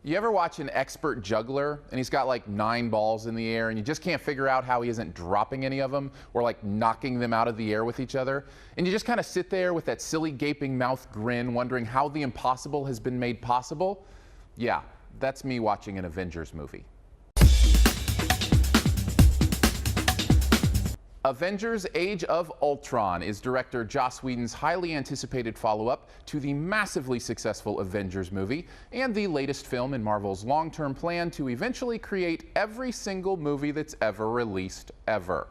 You ever watch an expert juggler and he's got like 9 balls in the air and you just can't figure out how he isn't dropping any of them or like knocking them out of the air with each other? And you just kind of sit there with that silly gaping mouth grin wondering how the impossible has been made possible? Yeah, that's me watching an Avengers movie. Avengers Age of Ultron is director Joss Whedon's highly anticipated follow-up to the massively successful Avengers movie and the latest film in Marvel's long-term plan to eventually create every single movie that's ever released ever.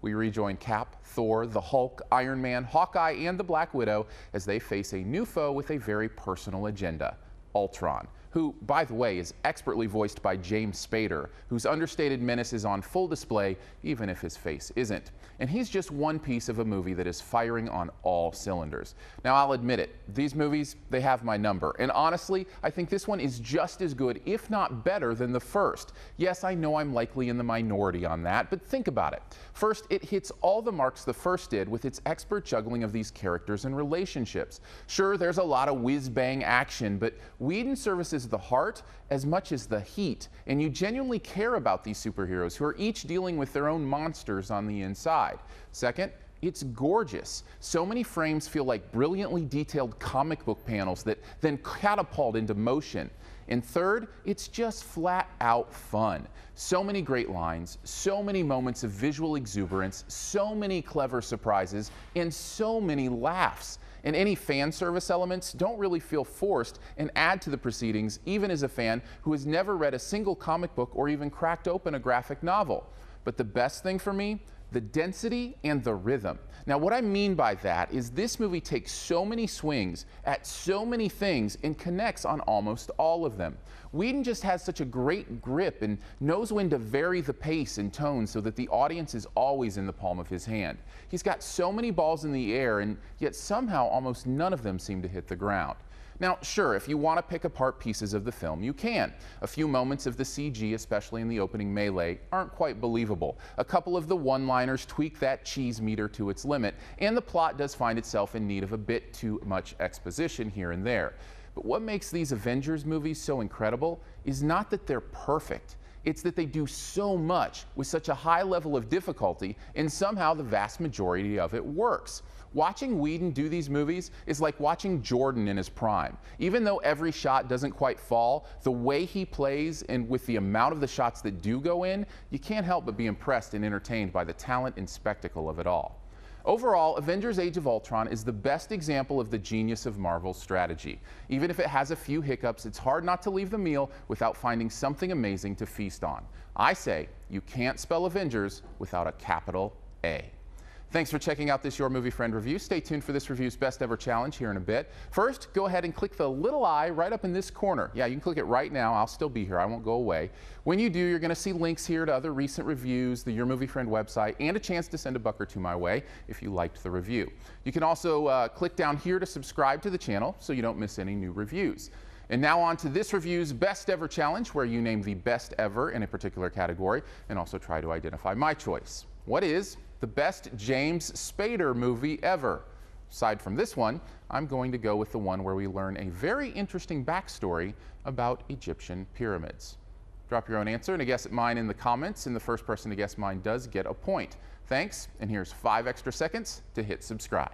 We rejoin Cap, Thor, the Hulk, Iron Man, Hawkeye, and the Black Widow as they face a new foe with a very personal agenda, Ultron, who, by the way, is expertly voiced by James Spader, whose understated menace is on full display, even if his face isn't. And he's just one piece of a movie that is firing on all cylinders. Now, I'll admit it, these movies, they have my number. And honestly, I think this one is just as good, if not better, than the first. Yes, I know I'm likely in the minority on that, but think about it. First, it hits all the marks the first did with its expert juggling of these characters and relationships. Sure, there's a lot of whiz-bang action, but Whedon services the heart as much as the heat, and you genuinely care about these superheroes who are each dealing with their own monsters on the inside. Second, it's gorgeous. So many frames feel like brilliantly detailed comic book panels that then catapult into motion. And third, it's just flat out fun. So many great lines, so many moments of visual exuberance, so many clever surprises, and so many laughs. And any fan service elements don't really feel forced and add to the proceedings, even as a fan who has never read a single comic book or even cracked open a graphic novel. But the best thing for me, the density and the rhythm. Now, what I mean by that is this movie takes so many swings at so many things and connects on almost all of them. Whedon just has such a great grip and knows when to vary the pace and tone so that the audience is always in the palm of his hand. He's got so many balls in the air, and yet somehow almost none of them seem to hit the ground. Now, sure, if you want to pick apart pieces of the film, you can. A few moments of the CG, especially in the opening melee, aren't quite believable. A couple of the one-liners tweak that cheese meter to its limit, and the plot does find itself in need of a bit too much exposition here and there. But what makes these Avengers movies so incredible is not that they're perfect. It's that they do so much with such a high level of difficulty, and somehow the vast majority of it works. Watching Whedon do these movies is like watching Jordan in his prime. Even though every shot doesn't quite fall, the way he plays and with the amount of the shots that do go in, you can't help but be impressed and entertained by the talent and spectacle of it all. Overall, Avengers Age of Ultron is the best example of the genius of Marvel's strategy. Even if it has a few hiccups, it's hard not to leave the meal without finding something amazing to feast on. I say, you can't spell Avengers without a capital A. Thanks for checking out this Your Movie Friend review. Stay tuned for this review's best ever challenge here in a bit. First, go ahead and click the little eye right up in this corner. Yeah, you can click it right now. I'll still be here. I won't go away. When you do, you're going to see links here to other recent reviews, the Your Movie Friend website, and a chance to send a buck or two my way if you liked the review. You can also click down here to subscribe to the channel so you don't miss any new reviews. And now on to this review's best ever challenge, where you name the best ever in a particular category and also try to identify my choice. What is the best James Spader movie ever? Aside from this one, I'm going to go with the one where we learn a very interesting backstory about Egyptian pyramids. Drop your own answer and a guess at mine in the comments, and the first person to guess mine does get a point. Thanks, and here's 5 extra seconds to hit subscribe.